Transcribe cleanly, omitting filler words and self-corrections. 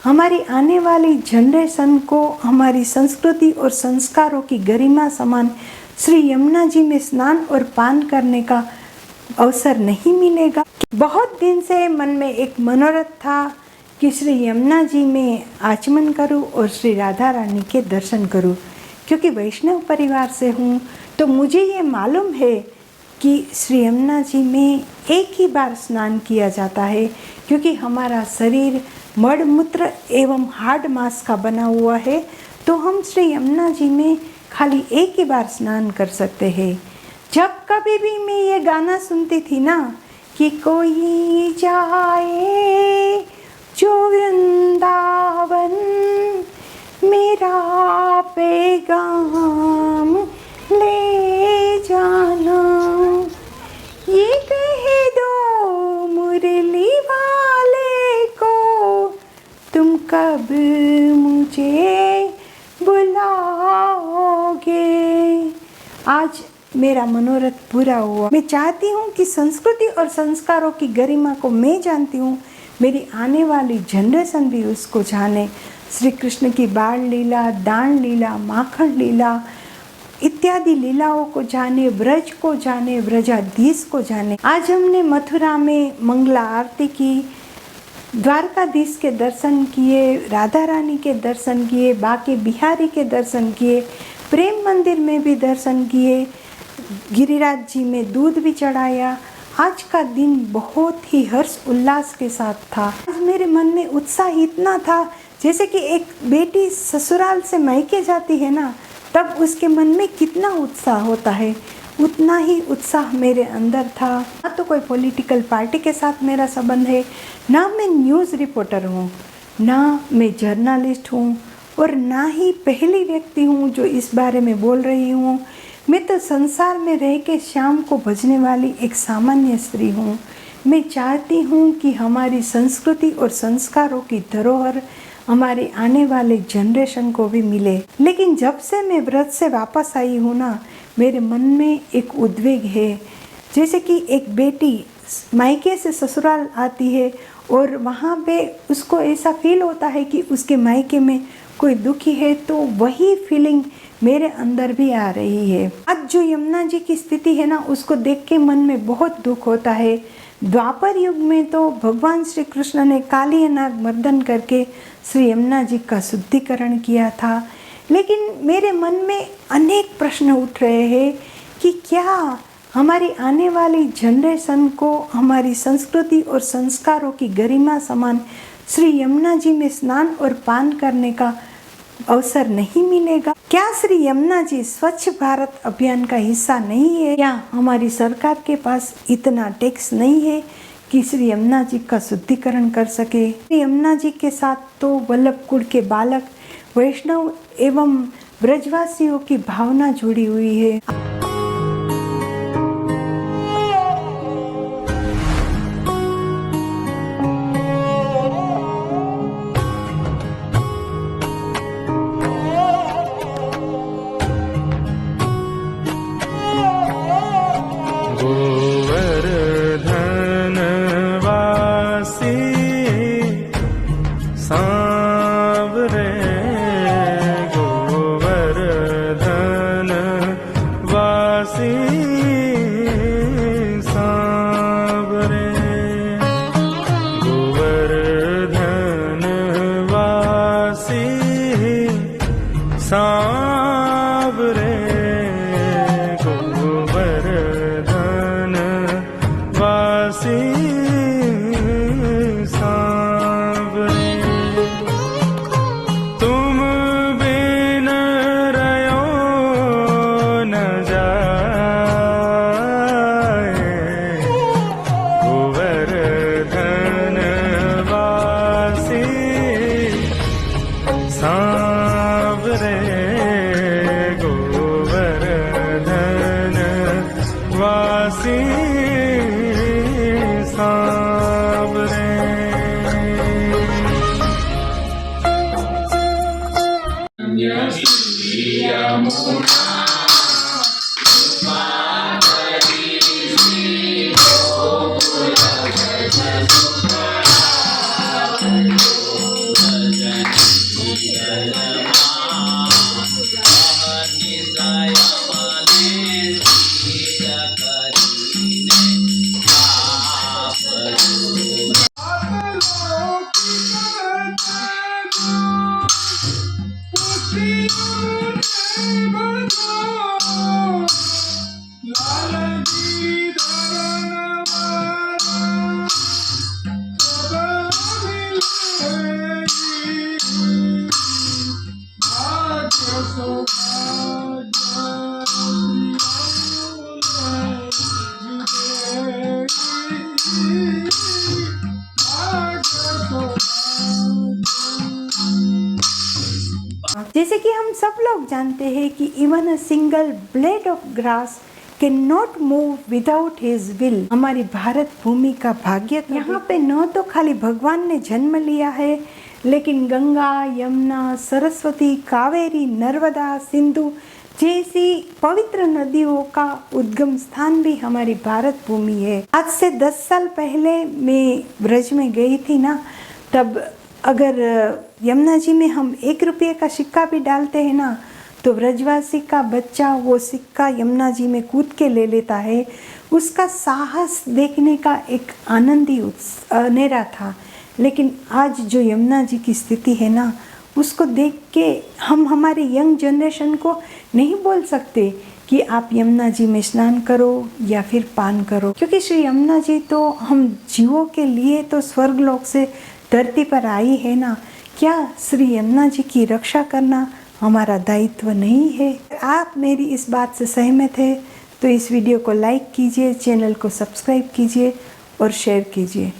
हमारी आने वाली जनरेशन को हमारी संस्कृति और संस्कारों की गरिमा समान श्री यमुना जी में स्नान और पान करने का अवसर नहीं मिलेगा। बहुत दिन से मन में एक मनोरथ था कि श्री यमुना जी में आचमन करूं और श्री राधा रानी के दर्शन करूं। क्योंकि वैष्णव परिवार से हूं तो मुझे ये मालूम है कि श्री यमुना जी में एक ही बार स्नान किया जाता है, क्योंकि हमारा शरीर मड़ मूत्र एवं हार्ड मांस का बना हुआ है, तो हम श्री यमुना जी में खाली एक ही बार स्नान कर सकते हैं। जब कभी भी मैं ये गाना सुनती थी ना कि कोई जाए जो वृंदावन मेरा पैगाम ले जाना, ये कह दो मुरली वाले को तुम कब मुझे बुलाओगे। आज मेरा मनोरथ पूरा हुआ। मैं चाहती हूँ कि संस्कृति और संस्कारों की गरिमा को मैं जानती हूँ, मेरी आने वाली जनरेशन भी उसको जाने। श्री कृष्ण की बाल लीला, दान लीला, माखन लीला इत्यादि लीलाओं को जाने, ब्रज को जाने, ब्रजाधीश को जाने। आज हमने मथुरा में मंगला आरती की, द्वारकाधीश के दर्शन किए, राधा रानी के दर्शन किए, बाके बिहारी के दर्शन किए, प्रेम मंदिर में भी दर्शन किए, गिरिराज जी में दूध भी चढ़ाया। आज का दिन बहुत ही हर्ष उल्लास के साथ था। आज मेरे मन में उत्साह इतना था जैसे कि एक बेटी ससुराल से मायके जाती है ना, तब उसके मन में कितना उत्साह होता है, उतना ही उत्साह मेरे अंदर था। ना तो कोई पॉलिटिकल पार्टी के साथ मेरा संबंध है, ना मैं न्यूज़ रिपोर्टर हूँ, ना मैं जर्नलिस्ट हूँ, और ना ही पहली व्यक्ति हूँ जो इस बारे में बोल रही हूँ। मैं तो संसार में रह के शाम को भजने वाली एक सामान्य स्त्री हूँ। मैं चाहती हूँ कि हमारी संस्कृति और संस्कारों की धरोहर हमारे आने वाले जनरेशन को भी मिले। लेकिन जब से मैं व्रत से वापस आई हूँ ना, मेरे मन में एक उद्वेग है। जैसे कि एक बेटी मायके से ससुराल आती है और वहाँ पे उसको ऐसा फील होता है कि उसके मायके में कोई दुखी है, तो वही फीलिंग मेरे अंदर भी आ रही है। आज जो यमुना जी की स्थिति है ना, उसको देख के मन में बहुत दुख होता है। द्वापर युग में तो भगवान श्री कृष्ण ने काली नाग मर्दन करके श्री यमुना जी का शुद्धिकरण किया था। लेकिन मेरे मन में अनेक प्रश्न उठ रहे हैं कि क्या हमारी आने वाली जनरेशन को हमारी संस्कृति और संस्कारों की गरिमा समान श्री यमुना जी में स्नान और पान करने का अवसर नहीं मिलेगा? क्या श्री यमुना जी स्वच्छ भारत अभियान का हिस्सा नहीं है? या हमारी सरकार के पास इतना टैक्स नहीं है कि श्री यमुना जी का शुद्धिकरण कर सके? श्री यमुना जी के साथ तो वल्लभ कुल के बालक, वैष्णव एवं ब्रजवासियों की भावना जुड़ी हुई है। जैसे कि हम सब लोग जानते हैं कि even a single blade of grass can not move without his will. हमारी भारत भूमि का भाग्य यहाँ पे न तो खाली भगवान ने जन्म लिया है, लेकिन गंगा, यमुना, सरस्वती, कावेरी, नर्मदा, सिंधु जैसी पवित्र नदियों का उद्गम स्थान भी हमारी भारत भूमि है। आज से 10 साल पहले मैं ब्रज में गई थी ना, तब अगर यमुना जी में हम 1 रुपये का सिक्का भी डालते हैं ना, तो ब्रजवासी का बच्चा वो सिक्का यमुना जी में कूद के ले लेता है। उसका साहस देखने का एक आनंद ही अनेरा था। लेकिन आज जो यमुना जी की स्थिति है ना, उसको देख के हम हमारे यंग जनरेशन को नहीं बोल सकते कि आप यमुना जी में स्नान करो या फिर पान करो, क्योंकि श्री यमुना जी तो हम जीवों के लिए तो स्वर्गलोक से धरती पर आई है ना। क्या श्री यमुना जी की रक्षा करना हमारा दायित्व नहीं है? आप मेरी इस बात से सहमत है तो इस वीडियो को लाइक कीजिए, चैनल को सब्सक्राइब कीजिए और शेयर कीजिए।